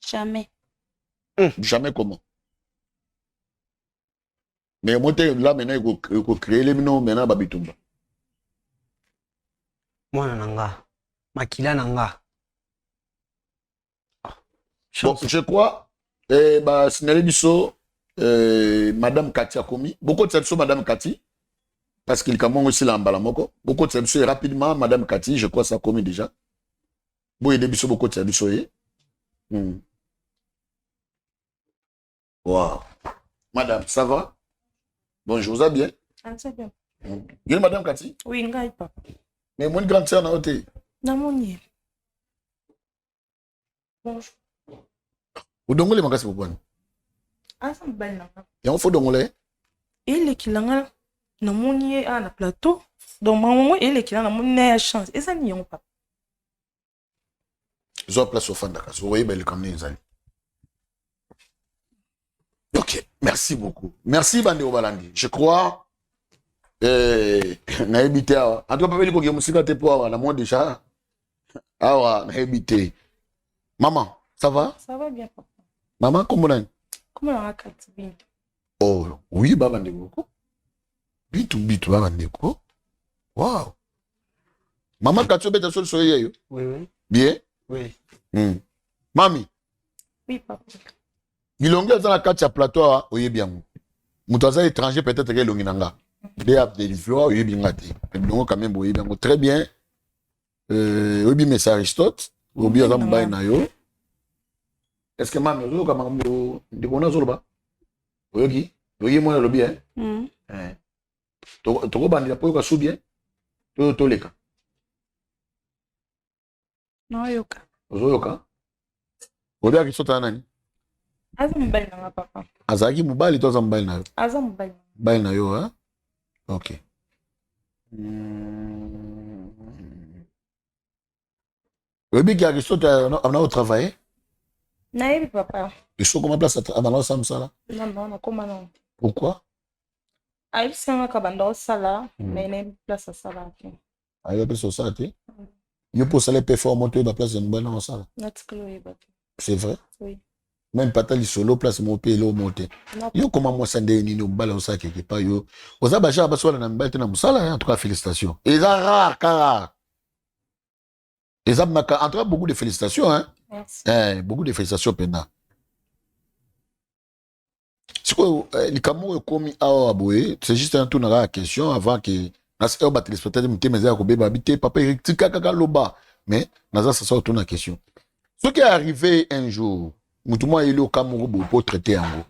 Jamais. Jamais comment? Mais moi, là, maintenant, il faut créer les minons, maintenant, babitumba. Mwana nanga. Makila nanga. Bon, je crois. Signalé biso Madame Cathy a commis. Beaucoup de cette Madame Cathy. Parce qu'il y a aussi l'embalamoko. Beaucoup de cette rapidement, Madame Cathy, je crois que ça a commis déjà. Bon, il y a biso beaucoup de cette Wow. Madame, ça va? Bonjour, vous allez bien? Ah, c'est bien. Bien, Madame Cathy? Oui, ngai papa. Mais mon grande sœur n'a pas été. Namoni. Bonjour. Vous dongolez ma casse pour quoi? Ah, ça me belle là. Et on faut dongolez? Il est qui l'a namoni à la plateau. Donc maman il est qui l'a namoni chance. Et ça n'y est pas. Ils ont place au fond d'accord. Vous voyez belle comme les amis. Ok, merci beaucoup. Merci Bande Obalandi. Je crois na habité en tout cas pas venir ko musika te pour la moi déjà. Ah na habité. Maman, ça va? Ça va bien papa. Maman, comment on est? Comment on a Cathy Bintou? Oh, oui, Baba Ndeko. Bintou, Baba Ndeko. Wow. Maman, Cathy, tu es sur le Oui. Bien? Oui. Mami. Oui, papa. Bilonge dans la Cathy à plateau, oui, bien. Moutaza étranger, peut-être que l'onginanga. Des abdélivres, oui, bien. Donc, quand même, oui, bien. Très bien. Oui, bien, mais c'est Aristote. Oui, bien, ça m'a dit. Est-ce que maman, vous avez dit qu'on a zoloba? Oui, oui, moi, le bien. Tu as bandi la poyo sou bien? Tu leka? Non, yoka. Yoka? Obi Aristote nani? Aza mobile na papa. Azaki mobile to aza mobile na yo? Aza mobile. Mobile na yo, hein? Ok. Obi Aristote on a travaillé? Naïe, papa. Et ce comment place avant la ça là? Non, comment non? Pourquoi? Aïe, c'est un cabando sala, mais naïe place à sala. Aïe, après ça, tu yo pour ça les performances monter la place de nous dans ça. C'est vrai? Oui. Même pas tali solo place mon pays là monter. Yo comment moi ça ndé ni no bala ça quelque part yo. Oza bacha ba swala na mbate na musala en tout cas félicitations. Et ça rare car. Et ça en tout cas beaucoup de félicitations hein. Merci. Beaucoup de félicitations pena. C'est quoi les camours comme à aboyer, c'est juste un tour dans la question avant que na se ba téléspectateur me témeza ko beba habiter papa Eric kaka loba mais naza ça sort tourner la question. Ce qui est arrivé un jour Moutouma il est au Cameroun pour traiter en gros.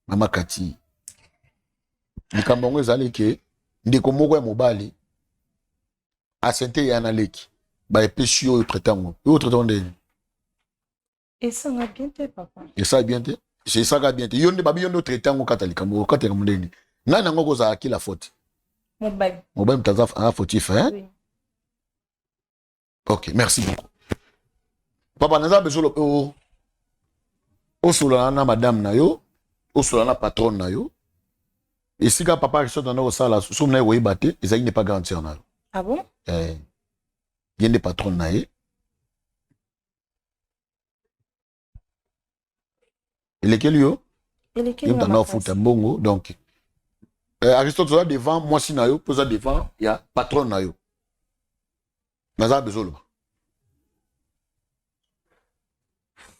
Mama Kati. Le Cameroun est que ndeko moko mobali asente yana leki ba epesio traiter en gros. Yo traiter ndeni. Et ça va bien te papa. Et ça bien te. C'est ça va bien te. Yonde babi yondo traiter en gros katali Cameroun katali ndeni. Nana ngoko za ki la faute. Mobile. Mobile mtaza a fautif hein. Oui. OK, merci beaucoup. Papa naza besoin le Osolana madame na yo, osolana patron na yo. Et si ka papa reste dans ça là, somme na yo baté, ça n'est pas garanti en a. Ah bon? Bien des patrons na ye. Et lesquels yo? Et lesquels yo dans foot bongo donc Aristote là devant moi si na yo, pose devant, il y a patron na yo. Naza bezolo.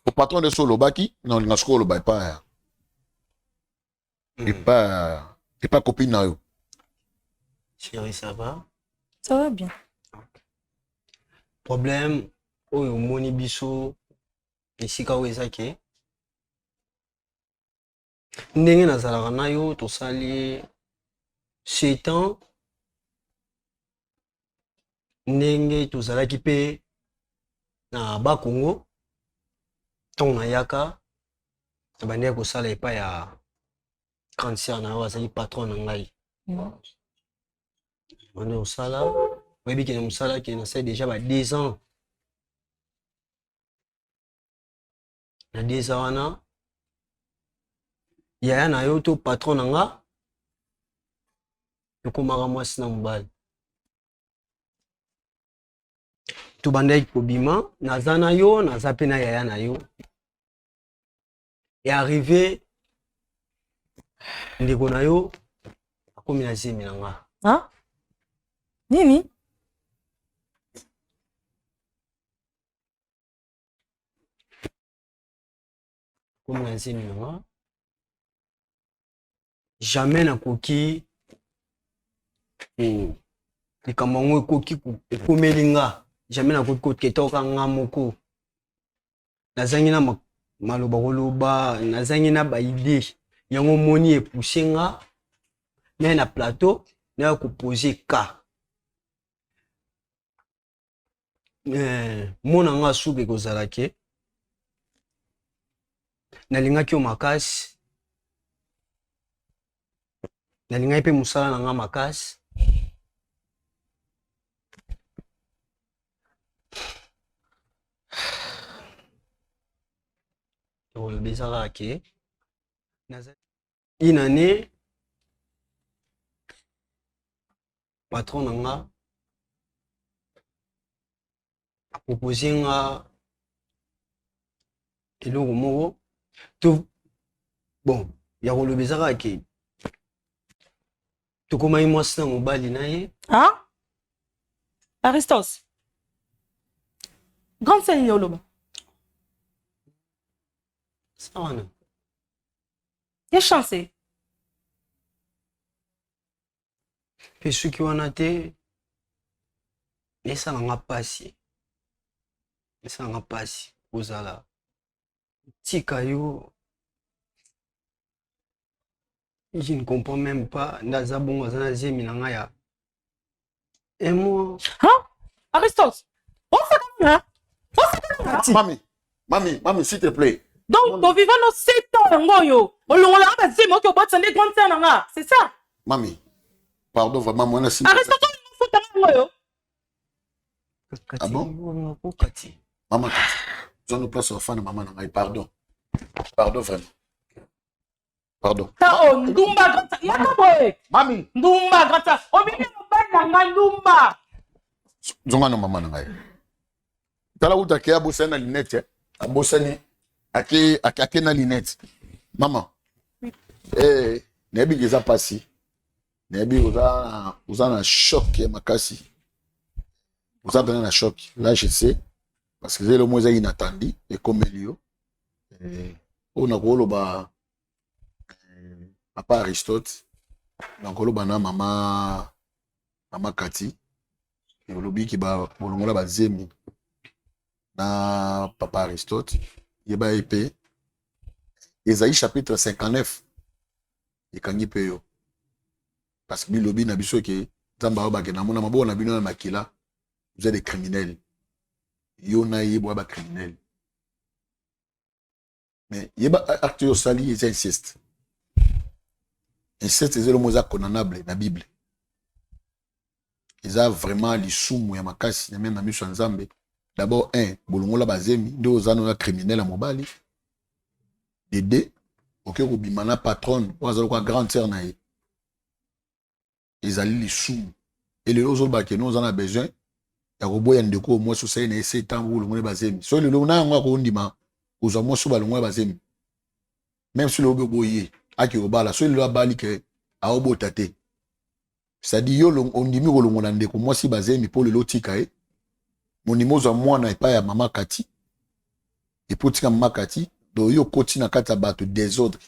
Au patron de solo baki, non, il n'a pas et pas copine na yo. Chérie, ça va? Ça va bien. Problème, oyo moni biso esika oyo ezaki ndenge nazalaka na yo tosali 7 ans ndenge tozalaki mpe na bakongo ntongo nayaka nabandeki kosala epai ya grande sœur na yo azali patron na ngai bande kosala oyebi kende mosala ke nasali déjà ba 2 ans na 2 ans wana yaya na yo to patron na nga tokomaka mwasi na mobali tobandaki kobima naza na yo naza mpe na yaya na yo e arrivé ndeko na yo akomi na zemi na nga. Ah? Nini? Akomi na zemi na nga. Jamais nakoki likambo yango ekoki ekomeli nga. Jamais nakoki koketoka nga moko. Nazangi na maloba koloba, nazangi na baide yango moni epousse nga mais na plateau na koposer ka mona nga suki kozala ke nalingaki yo makasi nalingaki mpe mosala na nga makasi oyebisaka ke une année patron na nga apropose nga eloko moko to bon ya kolobisaka ke tokomaki mwasi na mobali na ye. Ah? Aristos. Grande sœur yoloba. Ça wana. Ya chance. Mpe soki wana te esalanga mpasi kozala tika yo je ne comprends même pas ndaza bongo aza na zemi na ngai ya un mois. Hein? Aristos. Mami, s'il te plaît. Donc, ton vivant nos 7 ans, yo. On l'a pas dit, moi, tu vas te grande sœur, nanga. C'est ça? Mami, pardon, vraiment, moi, si. Aristos, tu faut t'amener, yo. Ah bon? Kati. Maman Kati. Zone place au fan maman nangai pardon. Pardon vraiment. Pardon. Ta o ndumba grata. Ya ka boy. Mami. Ndumba grata. O bimi no banda nga ndumba. Zonga no maman nangai. Tala uta kia bosana linette. Abosani ake na linette. Maman. Nebi giza pasi. Nebi uza na choc ya makasi. Uza bena na choc. Là je sais parce que le mot est inattendu et comme Elio. On a gros ba papa Aristote. Donc on a maman Cathy. Et on obi ki ba bolongola ba zemi na papa Aristote. Yeba épée. Ésaïe chapitre 59. Et kangi peyo. Parce que bilobi na biso ke zamba ba ke na mona mabo na bino na makila. Vous êtes des criminels. Yona yeba ba criminel. Mais yeba acte yo sali ils insistent. Insistent c'est le mot condamnable na Bible. Ils ont vraiment les soumou ya makasi na même na miso nzambe. D'abord bolongola bazemi deux zano na criminel à mobali. De deux OK ko bimana patronne ou quoi grande sœur na ye. Ils allaient les soumou. Et les autres ba que nous en a besoin. Ya ko boya ndeko mo so sai na 7 ans bolongola bazemi. So le na ngwa ko ndima uzo mo so balongola bazemi. Même si le obe boye aki obala so le bali ke a obotate. C'est-à-dire yo on ndimi ko longola ndeko mo si bazemi pour le lotika e. Mon nimozo mwana epa ya mama Kati. Et pour tika mama Kati, do yo koti na kata bato désordre.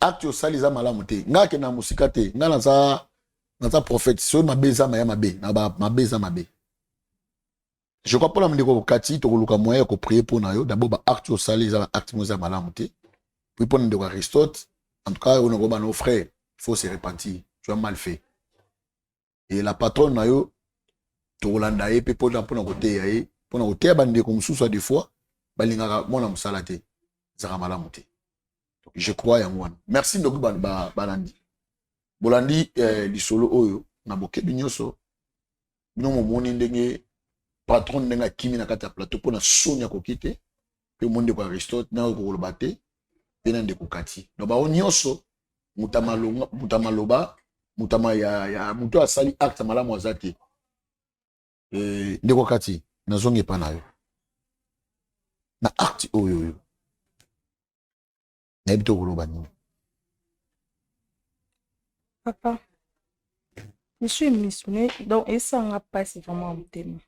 Acte yo saliza malamu te. Nga ke na musika te. Nga na za prophète. So mabeza ma ya mabe. Na ba mabeza mabe. Je crois pas la mndeko Kati to koluka moyen ko prier pour na yo. D'abord ba acte yo saliza acte moza malamu te. Puis pour ndeko Aristote, en tout cas on a nos frères, il faut se repentir. Tu as mal fait. Et la patronne na yo Tolanda et puis pour côté yaé pour côté bande comme sous soit des fois balingaka mona musala te zaka malamu te. Donc je crois en moi. Merci ndoku balandi. Bolandi lisolo oyo na boke binyoso bino momoni ndenge patron ndenga kimi na kata plateau pour na sonya kokite pe monde ko Aristote na ko kolobate pe na ndeko Kati. Donc ba onyoso mutamaloba mutama ya muto asali acte malamu azati. Ndeko Kati nazonge pa na yo na acte oyo na bito koloba nini Papa, je suis missionné, donc et ça n'a pas c'est vraiment un thème.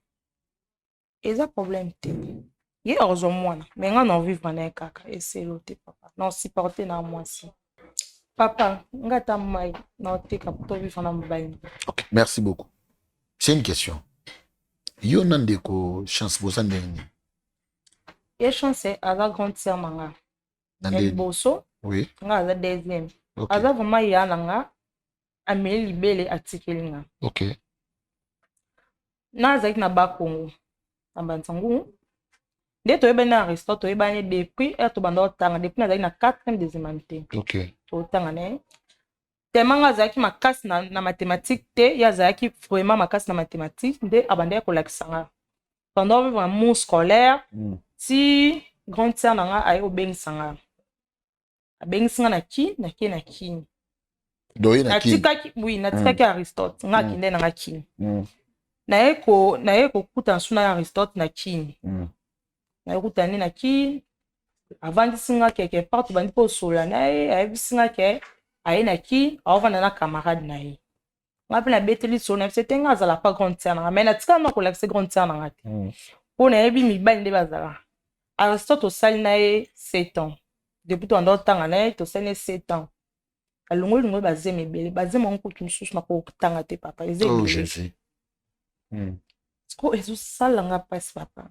Et ça problème thème. Il y a moi, mais on a envie de kaka et c'est l'autre papa. Non si porter na moi si. Papa, ngata mai na te kaputo vivre na mbaye. OK, merci beaucoup. C'est une question. Yo nandeko chance bosa ndeni. Et chance à la grande sœur manga. El boso. Oui. Nga za deuxième. OK. Aza vraiment ya nanga ameli libele article nga. OK. Na za na ba Congo. Ambansangu. Dès to eba na Aristote to eba ne depuis to banda otanga depuis na za na 4e des humanité. OK. To tanga ne. Tellement za ki makasi na mathématique te ya za ki vraiment makasi na mathématique nde abanda ko lakisanga. Pendant vivre un monde scolaire si grande sœur nanga ayo bengisanga. Abengisanga na ki. Doye na ki. Oui, na tikaki Aristote nga kinde nanga ki. Na eko kuta suna Aristote na ki. Na ekuta ni na ki. Avant singa quelque part bandi po sola na e singa ke aye na ki avana na camarade na ye. Nga pena beteli so na c'était nga za la pas grande sœur nanga mais na tika na ko la grande sœur nanga te. Po na ebi mi bande bazala. Aristote osali na ye 7 ans. Depuis to ando tanga na ye to sene 7 ans. Alungu bazeme bele bazeme onko tumsusu na ko tanga te papa. Oh Jésus. Ko ezo salanga pas papa.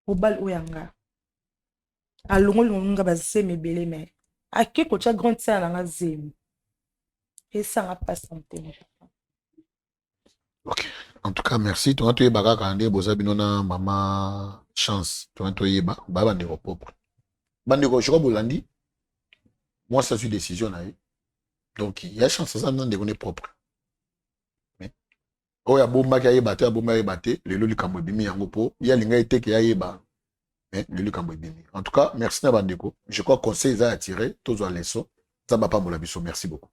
Obal oyanga. Alungu nga bazeme bele me. Ake ko cha grande sœur nanga zemi. Et ça n'a pas santé. OK. En tout cas, merci. Tu as tué Baka Kande, Bozabinona, Maman Chance. Tu as tué Baba Ndeko propre. Bandeko, je crois que Bolandi, moi, ça suis décision. Donc, il y a chance, ça, non, de propre. Mais, oya bomba ki ayeba te ya bomba ayeba te lelo likambo ebimi yango po ya linga ete ke ayeba mais lelo likambo ebimi. En tout cas merci na bandeko, je crois conseil za attiré tozwa leçon nzambe apambola biso. Merci beaucoup.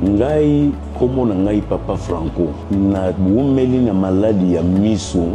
Ngai komo na ngai papa Franco na bumeli na maladi ya miso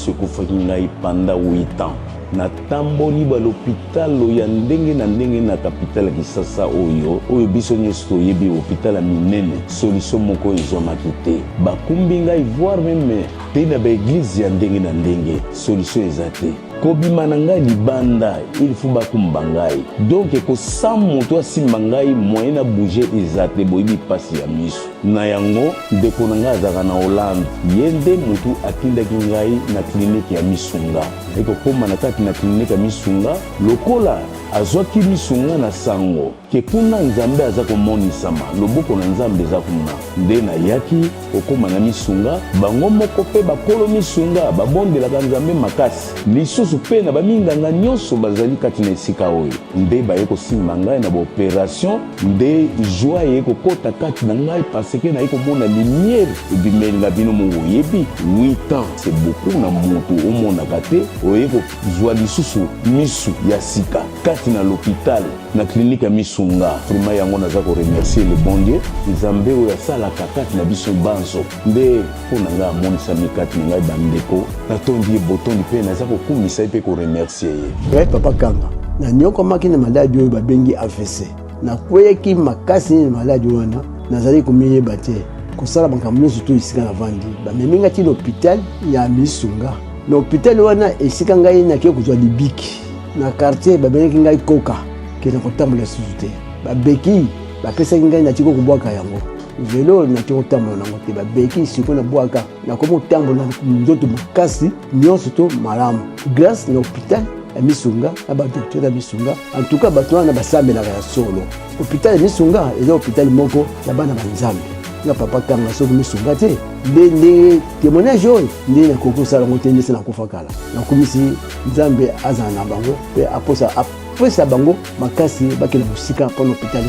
ekufaki ngai panda 8 ans na tamboli ba l'hôpital ya ndenge na ndenge na capitale Kisasa oyo biso nyonso toyebi hôpital ya minene solution moko ezomaki te bakumbi ngai voir même te na ba église ya ndenge na ndenge solution eza te kobima na ngai libanda il faut bakumba ngai donc ekosa moto asimba ngai moyen na bouger eza te boyebi pasi ya miso na yango ndeko na ngai azalaka na Hollande ye nde motu atindaki ngai na klinike ya misunga ekokoma na kati na klinike ya misunga lokola azwaki misunga na sango ke kuna nzambe aza komonisama loboko na nzambe eza kuna nde na yaki okoma na misunga bango moko mpe bakolo misunga babondelaka nzambe makasi lisusu mpe na baminganga nyonso bazali kati na esika oyo nde baye kosimba ngai na baopération nde joi ye kokota kati na ngai parce que naye komona lumière ebimeli na bino moyebi 8 ans c'est beaucoup na moto omonaka te oye kozwa lisusu misu ya sika kati na l'hôpital na clinique ya misunga vraiment yango naza ko remercier le bon Dieu nzambe oyo asalaka kati na biso banso nde mpona ngai amonisami kati na ngai bandeko natondi botondi mpe naza kokumisa mpe ko remercier ye papa Kanga na nyokomaki na maladi oyo babengi AVC nakweyaki makasi na maladi wana nazali komiyeba te kosala makambo nyonso to esika na vandi bamemi ti l'hôpital ya misunga na hôpital wana esika ngai nakie kozwa libiki na quartier babengaki ngai koka ke na kotambola susu te babeki bapesaki ngai nati kokobwaka yango velo nati kotambola nango te babeki siko na bwaka nakomi kotambola nzoto makasi nyonso to malamu grâce na hôpital ya misunga na badokteur ya misunga en tout cas bato wana basambelaka ya solo hôpital ya misunga eza hôpital moko ya bana banzambe nga papa Kanga soki misunga te nde témoignage oyo nde nakokosala yango te ndese nakufa kala nakomisi nzambe azala na bango mpe apesa bango makasi bakela mosika mpona hôpital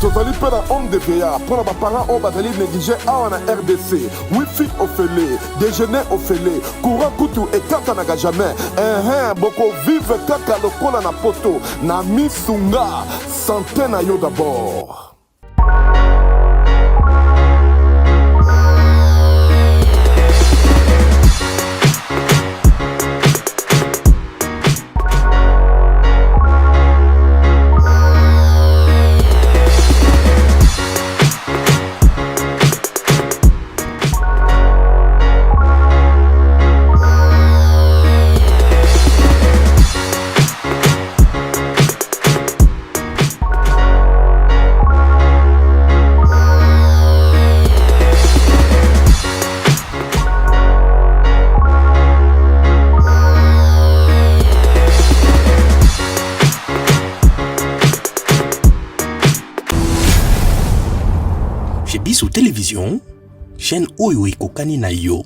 tozali mpe na homme de veya mpona baparent oyo bazali néglige awa na RDC wifi ofele déjeuner ofele courant kutu ekatanaka jamais bokovivre kaka lokola na poto na misunga santé na yo d'abord. Biso télévision chaîne oyo ekokani na yo